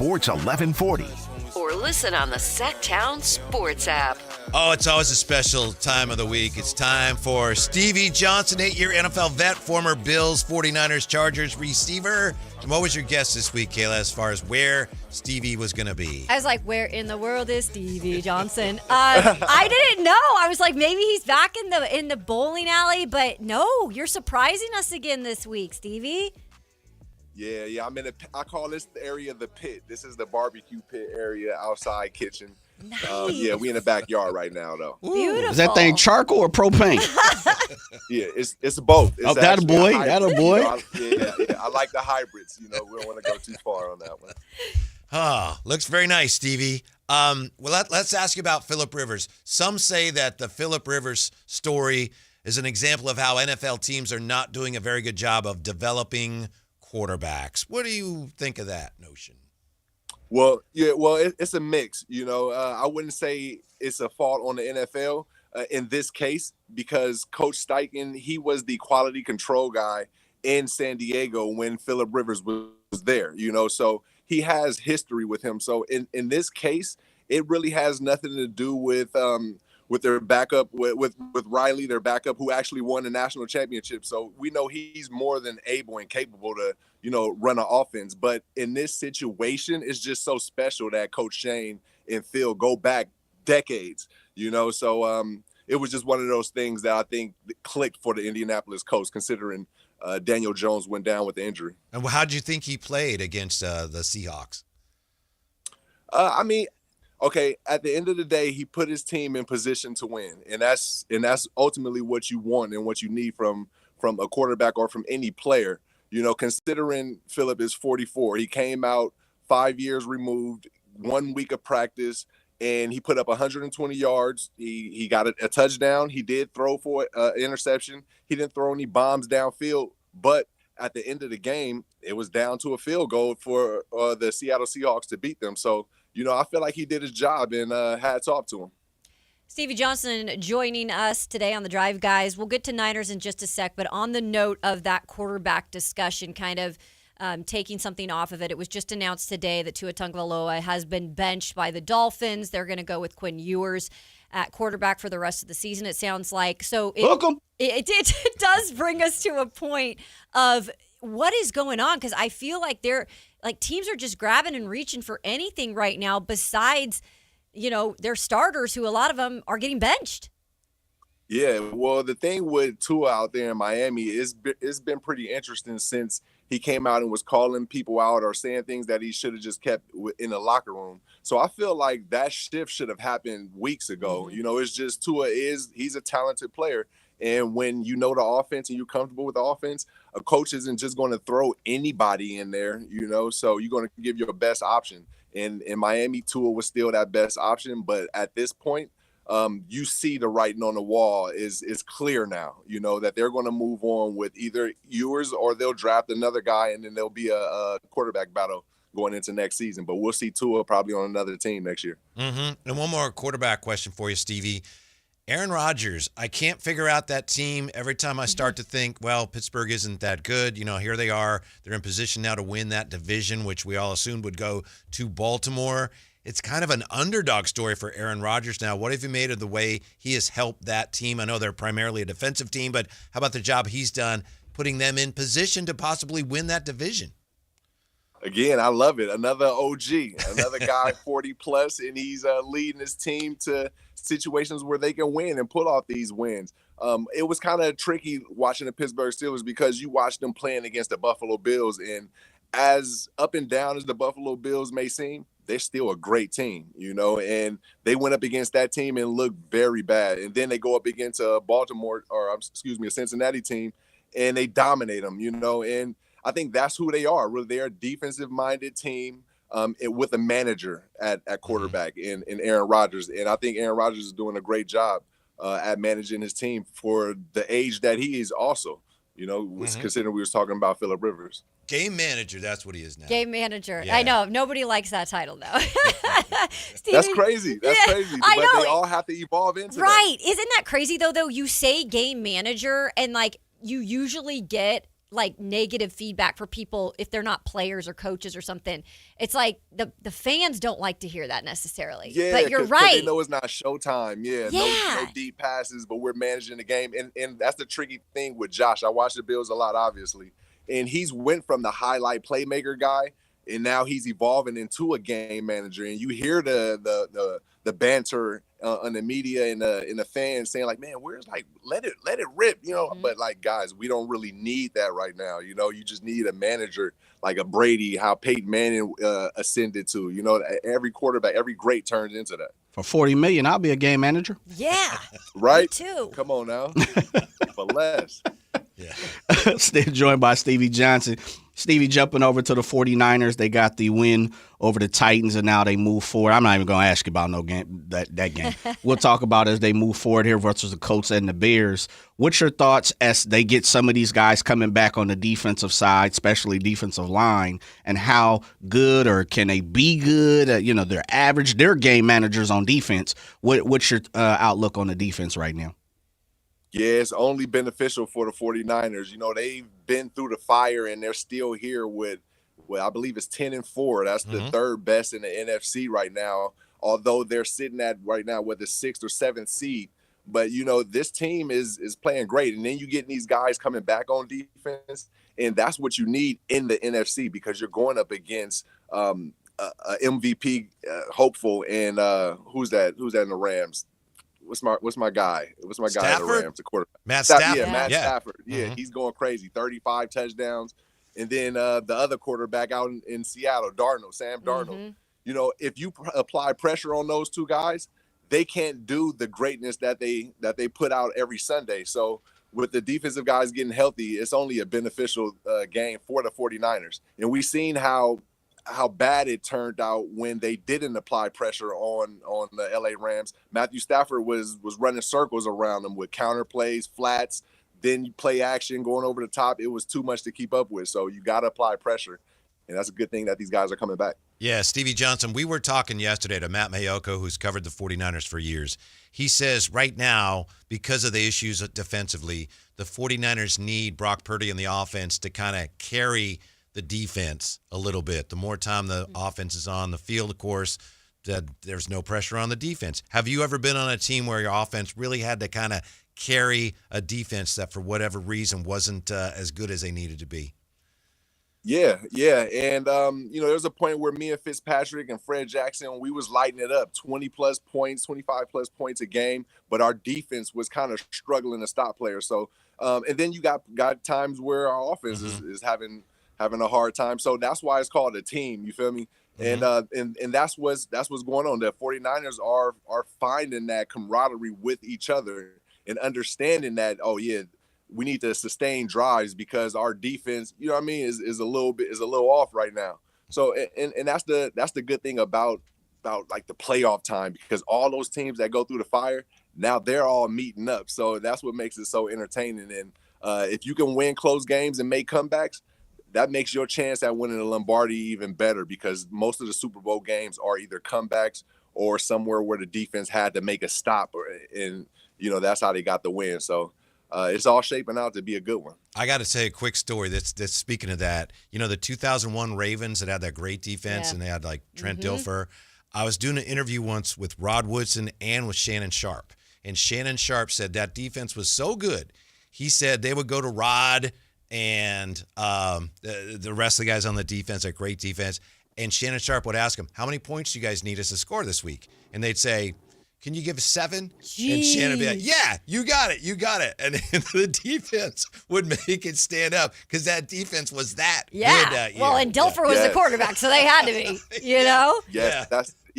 Sports 1140. Or listen on the Sactown Sports app. Oh, it's always a special time of the week. It's time for Stevie Johnson, 8-year NFL vet, former Bills, 49ers, Chargers receiver. And what was your guess this week, Kayla, as far as where Stevie was going to be? I was like, where in the world is Stevie Johnson? I didn't know. I was like, maybe he's back in the bowling alley. But no, you're surprising us again this week, Stevie. Yeah. I call this area the pit. This is the barbecue pit area, outside kitchen. Nice. We in the backyard right now, though. Beautiful. Is that thing charcoal or propane? Yeah, it's both. It's that a boy? That a boy? I like the hybrids. We don't want to go too far on that one. Looks very nice, Stevie. Well, let's ask you about Phillip Rivers. Some say that the Phillip Rivers story is an example of how NFL teams are not doing a very good job of developing quarterbacks. What do you think of that notion? Well, it's a mix. I wouldn't say it's a fault on the NFL in this case because Coach Steichen, he was the quality control guy in San Diego when Phillip Rivers was there. So he has history with him. So in this case, it really has nothing to do with their backup, with Riley, their backup, who actually won the national championship. So we know he's more than able and capable to run an offense. But in this situation, it's just so special that Coach Shane and Phil go back decades, So it was just one of those things that I think clicked for the Indianapolis Colts, considering Daniel Jones went down with the injury. And how did you think he played against the Seahawks? Okay, at the end of the day, he put his team in position to win. And that's ultimately what you want and what you need from a quarterback or from any player. Considering Phillip is 44, he came out 5 years removed, 1 week of practice, and he put up 120 yards. He got a touchdown. He did throw for an interception. He didn't throw any bombs downfield. But at the end of the game, it was down to a field goal for the Seattle Seahawks to beat them. So, I feel like he did his job, and hats off to him. Stevie Johnson joining us today on The Drive, guys. We'll get to Niners in just a sec, but on the note of that quarterback discussion, kind of taking something off of it, it was just announced today that Tua Tagovailoa has been benched by the Dolphins. They're going to go with Quinn Ewers at quarterback for the rest of the season, it sounds like. So it does bring us to a point of what is going on, because I feel like teams are just grabbing and reaching for anything right now besides their starters, who a lot of them are getting benched. Yeah, well, the thing with Tua out there in Miami is it's been pretty interesting since he came out and was calling people out or saying things that he should have just kept in the locker room. So I feel like that shift should have happened weeks ago. Mm-hmm. It's just he's a talented player. And when you know the offense and you're comfortable with the offense, a coach isn't just going to throw anybody in there, so you're going to give your best option. And in Miami, Tua was still that best option. But at this point, you see the writing on the wall is clear now, that they're going to move on with either Ewers or they'll draft another guy, and then there'll be a quarterback battle going into next season. But we'll see Tua probably on another team next year. Mm-hmm. And one more quarterback question for you, Stevie. Aaron Rodgers, I can't figure out that team. Every time I start to think, well, Pittsburgh isn't that good. Here they are. They're in position now to win that division, which we all assumed would go to Baltimore. It's kind of an underdog story for Aaron Rodgers now. What have you made of the way he has helped that team? I know they're primarily a defensive team, but how about the job he's done putting them in position to possibly win that division? Again, I love it. Another OG, another guy 40 plus, and he's leading his team to situations where they can win and pull off these wins. It was kind of tricky watching the Pittsburgh Steelers because you watch them playing against the Buffalo Bills, and as up and down as the Buffalo Bills may seem, they're still a great team, and they went up against that team and looked very bad. And then they go up against a Cincinnati team, and they dominate them, and I think that's who they are. Really, they're a defensive-minded team with a manager at quarterback in Aaron Rodgers. And I think Aaron Rodgers is doing a great job at managing his team for the age that he is also, considering we was talking about Phillip Rivers. Game manager, that's what he is now. Game manager. Yeah. I know. Nobody likes that title, though. That's crazy. That's crazy. I but know. They all have to evolve into that. Right. Isn't that crazy, though? You say game manager, and, you usually get like negative feedback for people if they're not players or coaches or something. It's like the fans don't like to hear that necessarily. Yeah, but you're 'cause right. they know it's not showtime. Yeah, no deep passes, but we're managing the game. And that's the tricky thing with Josh. I watch the Bills a lot, obviously. And he's went from the highlight playmaker guy, and now he's evolving into a game manager. And you hear the banter on the media and the fans saying like, "Man, where's like let it rip," you know. But like, guys, we don't really need that right now. You know, you just need a manager like a Brady, how Peyton Manning ascended to. You know, every quarterback, every great turns into that. For $40 million, I'll be a game manager. Yeah, right? Me too. Come on now, for less. Yeah. Still joined by Stevie Johnson. Stevie, jumping over to the 49ers, they got the win over the Titans, and now they move forward. I'm not even going to ask you about no game that game. We'll talk about as they move forward here versus the Colts and the Bears. What's your thoughts as they get some of these guys coming back on the defensive side, especially defensive line, and how good or can they be good? They're average. They're game managers on defense. What's your outlook on the defense right now? Yeah, it's only beneficial for the 49ers. You know, they've been through the fire and they're still here with, well, I believe it's 10-4. That's the third best in the NFC right now, although they're sitting at right now with the 6th or 7th seed. But, you know, this team is playing great. And then you get these guys coming back on defense, and that's what you need in the NFC because you're going up against a MVP hopeful and who's that in the Rams? What's my guy? What's my guy in the Rams? The quarterback. Matt Stafford. Yeah, Matt Stafford. Yeah, he's going crazy. 35 touchdowns. And then the other quarterback out in Seattle, Sam Darnold. You know, if you apply pressure on those two guys, they can't do the greatness that they put out every Sunday. So with the defensive guys getting healthy, it's only a beneficial game for the 49ers. And we've seen how bad it turned out when they didn't apply pressure on the LA Rams. Matthew Stafford was running circles around them with counter plays, flats, then play action going over the top. It was too much to keep up with. So you got to apply pressure. And that's a good thing that these guys are coming back. Yeah, Stevie Johnson, we were talking yesterday to Matt Mayoko, who's covered the 49ers for years. He says right now, because of the issues defensively, the 49ers need Brock Purdy in the offense to kind of carry the defense a little bit. The more time the offense is on the field, of course, there's no pressure on the defense. Have you ever been on a team where your offense really had to kind of carry a defense that for whatever reason wasn't as good as they needed to be? Yeah. And, there's a point where me and Fitzpatrick and Fred Jackson, we was lighting it up, 20-plus points, 25-plus points a game, but our defense was kind of struggling to stop players. So, and then you got times where our offense is having a hard time. So that's why it's called a team. You feel me? And that's what's going on. The 49ers are finding that camaraderie with each other and understanding that, oh yeah, we need to sustain drives because our defense, you know what I mean, is a little off right now. So and that's the good thing about like the playoff time, because all those teams that go through the fire, now they're all meeting up. So that's what makes it so entertaining. And if you can win close games and make comebacks, that makes your chance at winning the Lombardi even better, because most of the Super Bowl games are either comebacks or somewhere where the defense had to make a stop, and that's how they got the win. So it's all shaping out to be a good one. I got to say a quick story that's speaking of that. The 2001 Ravens that had that great defense, and they had like Trent Dilfer. I was doing an interview once with Rod Woodson and with Shannon Sharp, and Shannon Sharp said that defense was so good. He said they would go to Rod and the rest of the guys on the defense, a great defense. And Shannon Sharp would ask them, how many points do you guys need us to score this week? And they'd say, can you give us 7? Jeez. And Shannon would be like, yeah, you got it. And the defense would make it stand up because that defense was that good that year. Well, and Dilfer was the quarterback, so they had to be, you know? Yes,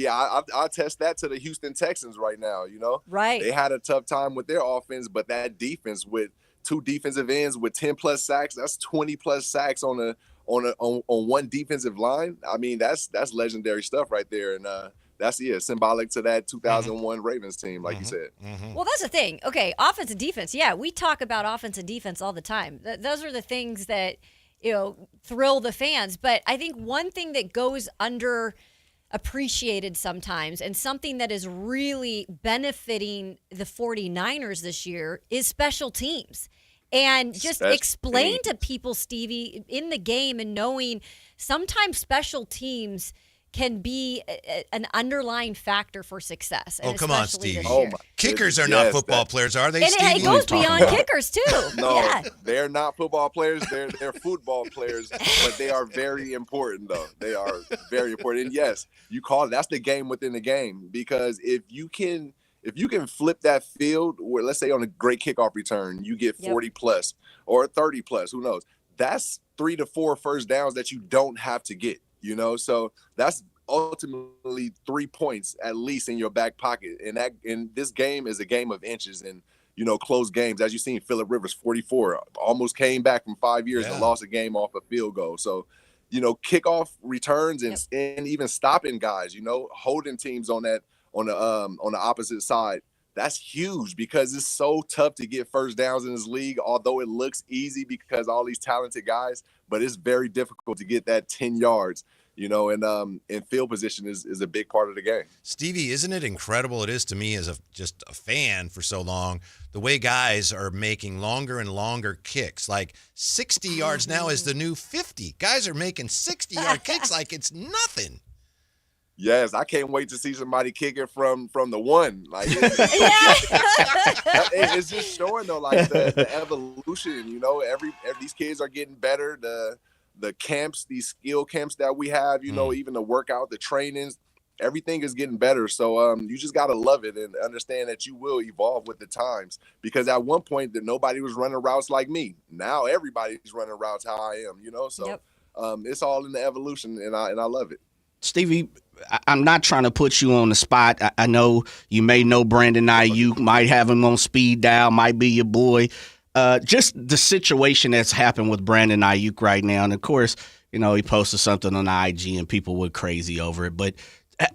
I'll test that to the Houston Texans right now, Right. They had a tough time with their offense, but that defense with 2 defensive ends with 10-plus sacks, that's 20-plus sacks on one defensive line. I mean, that's legendary stuff right there. And that's symbolic to that 2001 Ravens team, like you said. Well, that's the thing. Okay, offense and defense. Yeah, we talk about offense and defense all the time. Those are the things that, thrill the fans. But I think one thing that goes underappreciated sometimes, and something that is really benefiting the 49ers this year, is special teams. And just Special explain to teams. people, Stevie, in the game and knowing sometimes special teams can be an underlying factor for success. Oh, and come on, especially Stevie. this Oh year. my Kickers are goodness, not football that- players, are they, And Stevie? it goes talking beyond about? kickers, too. No, Yeah. they're not football players. They're football players, but they are very important, though. They are very important. And yes, you call it. That's the game within the game, because if you can flip that field, where let's say on a great kickoff return, you get 40 plus or 30 plus, who knows? That's 3 to 4 first downs that you don't have to get. So that's ultimately 3 points at least in your back pocket. And this game is a game of inches and close games. As you've seen, Phillip Rivers 44 almost came back from 5 years and lost a game off a field goal. So kickoff returns and even stopping guys, holding teams on the opposite side. That's huge, because it's so tough to get first downs in this league, although it looks easy because all these talented guys, but it's very difficult to get that 10 yards, and field position is a big part of the game. Stevie, isn't it incredible? It is to me as just a fan for so long, the way guys are making longer and longer kicks. Like 60 yards now is the new 50. Guys are making 60-yard kicks like it's nothing. Yes, I can't wait to see somebody kick it from the one. Like it's just showing though, like the evolution. Every these kids are getting better. The camps, these skill camps that we have, even the workout, the trainings, everything is getting better. So you just gotta love it and understand that you will evolve with the times. Because at one point that nobody was running routes like me. Now everybody's running routes how I am. So it's all in the evolution, and I love it. Stevie, I'm not trying to put you on the spot. I know you may know Brandon Ayuk, might have him on speed dial, might be your boy. Just the situation that's happened with Brandon Ayuk right now. And, of course, he posted something on IG and people were crazy over it. But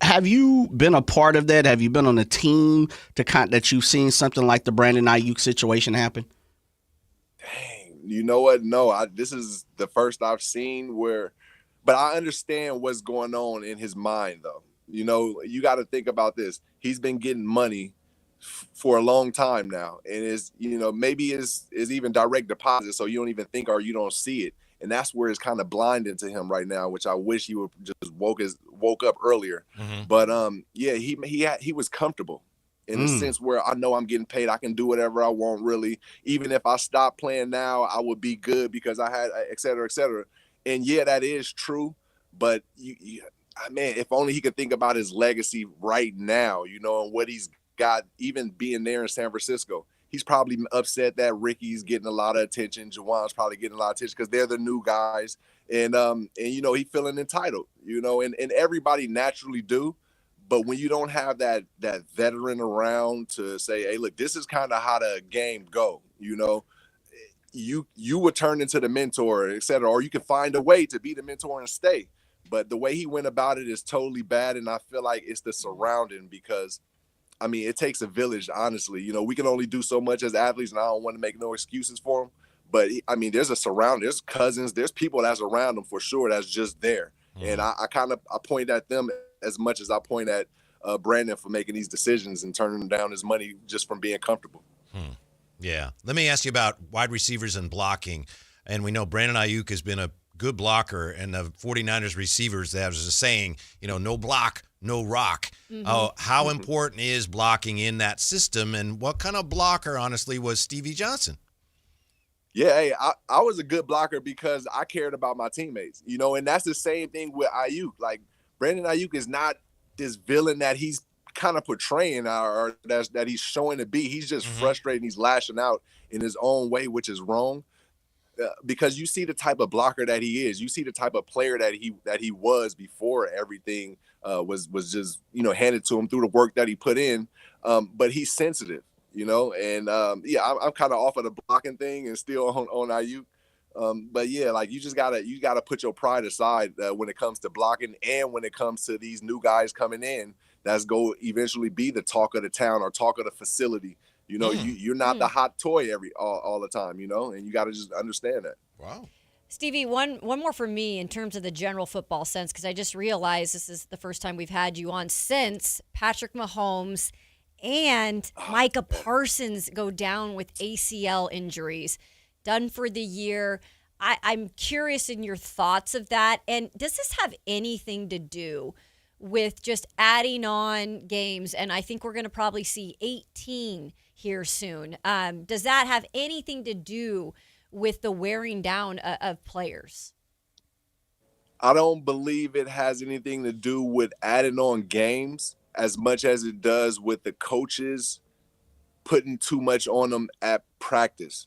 have you been a part of that? Have you been on a team that you've seen something like the Brandon Ayuk situation happen? Dang, you know what? No, this is the first I've seen where – but I understand what's going on in his mind, though. You got to think about this. He's been getting money for a long time now, and maybe is even direct deposit, so you don't even think or you don't see it, and that's where it's kind of blinded to him right now. Which I wish he would just woke up earlier. Mm-hmm. But he was comfortable in the sense where I know I'm getting paid. I can do whatever I want, really. Even if I stop playing now, I would be good because I had et cetera, et cetera. And yeah, that is true, but man, if only he could think about his legacy right now, and what he's got, even being there in San Francisco. He's probably upset that Ricky's getting a lot of attention. Jawan's probably getting a lot of attention because they're the new guys, and he's feeling entitled, and everybody naturally do, but when you don't have that veteran around to say, hey, look, this is kind of how the game go, you would turn into the mentor, et cetera, or you can find a way to be the mentor and stay. But the way he went about it is totally bad. And I feel like it's the surrounding, because it takes a village, honestly. We can only do so much as athletes, and I don't want to make no excuses for him. But there's there's cousins, there's people that's around him for sure that's just there. Mm-hmm. And I point at them as much as I point at Brandon for making these decisions and turning down his money just from being comfortable. Yeah. Let me ask you about wide receivers and blocking. And we know Brandon Ayuk has been a good blocker, and the 49ers receivers, that was a saying, no block, no rock. Mm-hmm. How important is blocking in that system, and what kind of blocker, honestly, was Stevie Johnson? Yeah, hey, I was a good blocker because I cared about my teammates, and that's the same thing with Ayuk. Like, Brandon Ayuk is not this villain that he's kind of portraying or that he's showing to be. He's just frustrated. He's lashing out in his own way, which is wrong. Because you see the type of blocker that he is. You see the type of player that he was before everything was just handed to him through the work that he put in. But he's sensitive, and I'm kind of off of the blocking thing and still on Ayuk. But yeah, like you gotta put your pride aside when it comes to blocking, and when it comes to these new guys coming in that's go eventually be the talk of the town or talk of the facility. You're not the hot toy all the time, and you got to just understand that. Wow. Stevie, one more for me in terms of the general football sense, because I just realized this is the first time we've had you on since Patrick Mahomes and Micah Parsons go down with ACL injuries. done for the year. I'm curious in your thoughts of that. And does this have anything to do with just adding on games? And I think we're going to probably see 18 here soon. Does that have anything to do with the wearing down of players? I don't believe it has anything to do with adding on games as much as it does with the coaches putting too much on them at practice.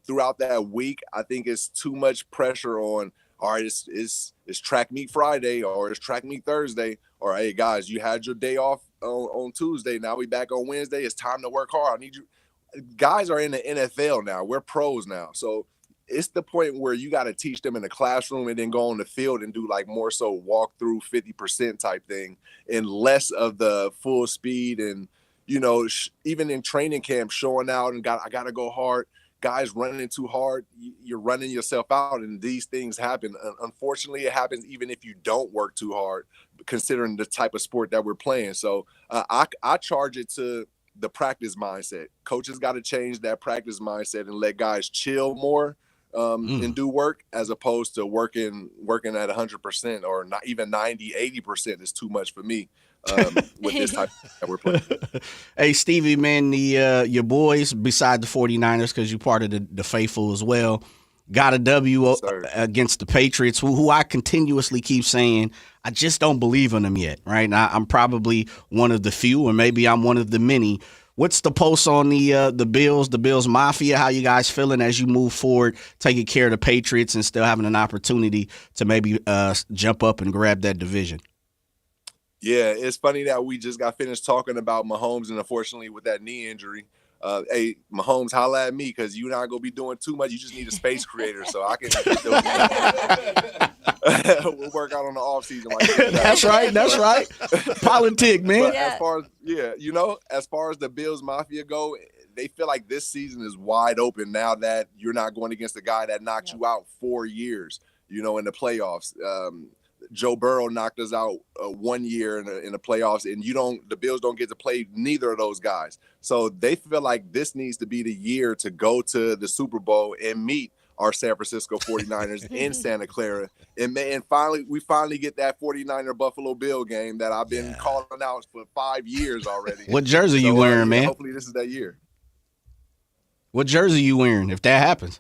Throughout that week, I think it's too much pressure on, all right, it's track meet Friday, or it's track meet Thursday, or hey guys, you had your day off on Tuesday, now we back on Wednesday, it's time to work hard. I need you. Guys are in the NFL now, we're pros now, so it's the point where you got to teach them in the classroom and then go on the field and do like more so walk through 50% type thing and less of the full speed. And even in training camp, showing out and I got to go hard. Guys running too hard, you're running yourself out, and these things happen. Unfortunately, it happens even if you don't work too hard, considering the type of sport that we're playing. So I charge it to the practice mindset. Coaches got to change that practice mindset and let guys chill more and do work, as opposed to working at 100% or not even 90, 80% is too much for me. With this type that we're playing. Hey, Stevie, man, your boys, beside the 49ers, because you're part of the faithful as well, got a W against the Patriots, who I continuously keep saying I just don't believe in them yet, right? And I'm probably one of the few, or maybe I'm one of the many. What's the pulse on the Bills Mafia? How you guys feeling as you move forward, taking care of the Patriots and still having an opportunity to maybe jump up and grab that division? Yeah, it's funny that we just got finished talking about Mahomes, and unfortunately with that knee injury. Hey, Mahomes, holla at me, because you're not going to be doing too much. You just need a space creator, so I can we'll work out on the offseason. Like That's right. Politic, man. But as far as the Bills Mafia go, they feel like this season is wide open now that you're not going against a guy that knocked you out 4 years, in the playoffs. Joe Burrow knocked us out 1 year in the playoffs, and the Bills don't get to play neither of those guys. So they feel like this needs to be the year to go to the Super Bowl and meet our San Francisco 49ers in Santa Clara. And we finally get that 49er Buffalo Bill game that I've been calling out for 5 years already. What jersey you wearing, man? Hopefully this is that year. What jersey you wearing if that happens?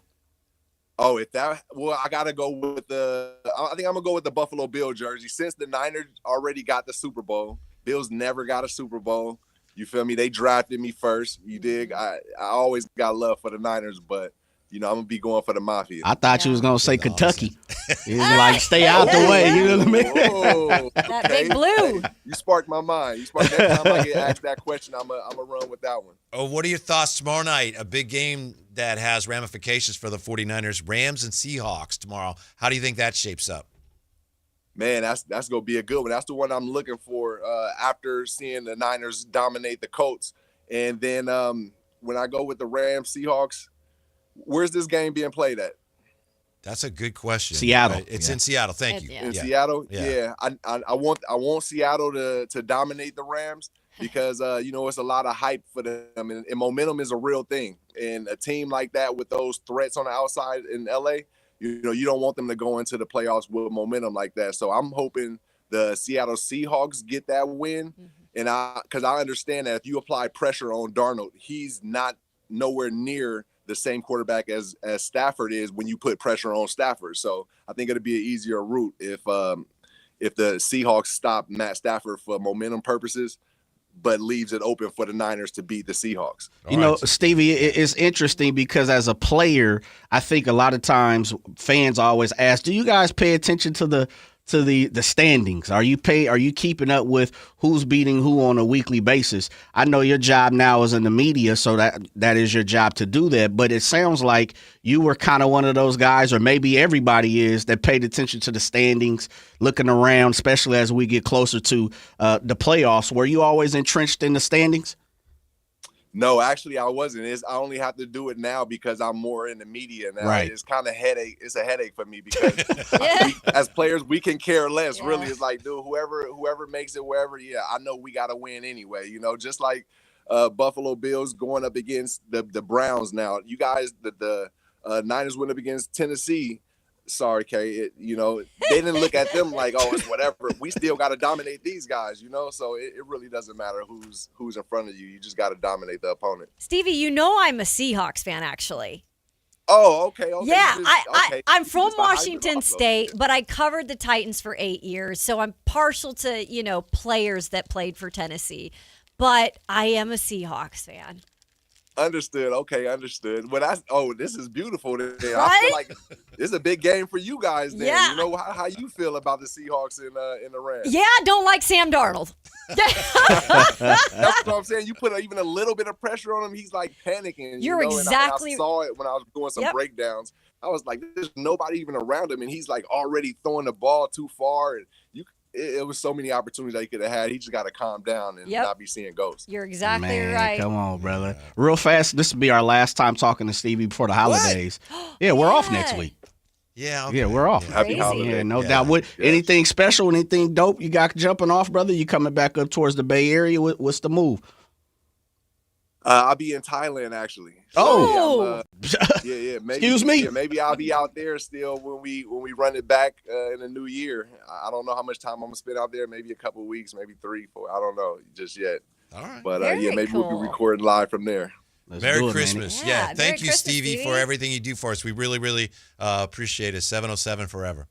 Oh, I got to go with I think I'm going to go with the Buffalo Bill jersey. Since the Niners already got the Super Bowl, Bills never got a Super Bowl. You feel me? They drafted me first. You dig? I always got love for the Niners, but, I'm going to be going for the Mafia. I thought you was going to say Kentucky. It was like, stay out the way. You know what I mean? Whoa, That big blue. Hey, you sparked my mind. Next time I get asked that question, I'm going to run with that one. Oh, what are your thoughts tomorrow night? A big game that has ramifications for the 49ers, Rams and Seahawks tomorrow. How do you think that shapes up? Man, that's going to be a good one. That's the one I'm looking for after seeing the Niners dominate the Colts. And then when I go with the Rams, Seahawks, where's this game being played at? That's a good question. Seattle. It's in Seattle. Thank you. In Seattle? Yeah. I want Seattle to dominate the Rams because, it's a lot of hype for them. And momentum is a real thing. And a team like that with those threats on the outside in L.A., you don't want them to go into the playoffs with momentum like that. So I'm hoping the Seattle Seahawks get that win. And because I understand that if you apply pressure on Darnold, he's not nowhere near the same quarterback as Stafford is when you put pressure on Stafford. So I think it'll be an easier route if the Seahawks stop Matt Stafford for momentum purposes, but leaves it open for the Niners to beat the Seahawks. Stevie, it's interesting because as a player, I think a lot of times fans always ask, do you guys pay attention to the standings? Are you keeping up with who's beating who on a weekly basis? I know your job now is in the media, so that is your job to do that. But it sounds like you were kind of one of those guys, or maybe everybody is, that paid attention to the standings, looking around, especially as we get closer to the playoffs. Were you always entrenched in the standings? No, actually, I wasn't. I only have to do it now because I'm more in the media now. Right. It's kind of headache. It's a headache for me because as players, we can care less. Yeah. Really, it's like, dude, whoever makes it wherever. Yeah, I know we got to win anyway. Just like Buffalo Bills going up against the Browns now. You guys, the Niners went up against Tennessee. Sorry, Kay. They didn't look at them like, oh, it's whatever. We still got to dominate these guys, So it really doesn't matter who's in front of you. You just got to dominate the opponent. Stevie, I'm a Seahawks fan, actually. Oh, okay. Yeah, okay. I'm from Washington State, but I covered the Titans for 8 years, so I'm partial to, players that played for Tennessee. But I am a Seahawks fan. Understood. Okay, understood. But this is beautiful today. Right? I feel like this is a big game for you guys then. Yeah. How you feel about the Seahawks in the Rams? Yeah, I don't like Sam Darnold. That's what I'm saying. You put even a little bit of pressure on him, he's like panicking. You're exactly. And I saw it when I was doing some breakdowns. I was like, there's nobody even around him, and he's like already throwing the ball too far. And it was so many opportunities that he could have had. He just got to calm down and not be seeing ghosts. You're exactly Man, right. Come on, brother. Real fast, this will be our last time talking to Stevie before the holidays. Yeah, we're off next week. Yeah, okay. Yeah, we're off. Happy holidays. Yeah, no doubt. Anything special, anything dope you got jumping off, brother? You coming back up towards the Bay Area? What's the move? I'll be in Thailand, actually. Oh, yeah. Maybe, excuse me. Yeah, maybe I'll be out there still when we run it back in the new year. I don't know how much time I'm gonna spend out there. Maybe a couple of weeks, maybe 3, 4. I don't know just yet. All right. But Very maybe we'll be recording live from there. Merry Christmas. Yeah, Thank Merry you, Christmas, Stevie, Stevie, for everything you do for us. We really, really appreciate it. 707 forever.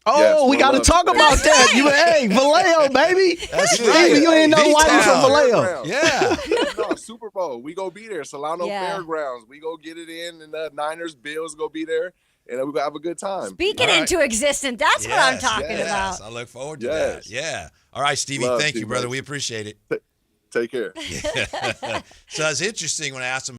Oh, Yes, we got to talk about that. Hey, Vallejo, baby. That's Stevie, right. you ain't know why you from Vallejo. Fairgrounds. Yeah. No, Super Bowl. We go be there. Solano Fairgrounds. We go get it in, and the Niners, Bills go be there, and we're gonna have a good time. Speak it into existence. That's what I'm talking about. I look forward to that. Yeah. All right, Stevie. Thank you, brother. We appreciate it. Take care. So it's interesting when I asked him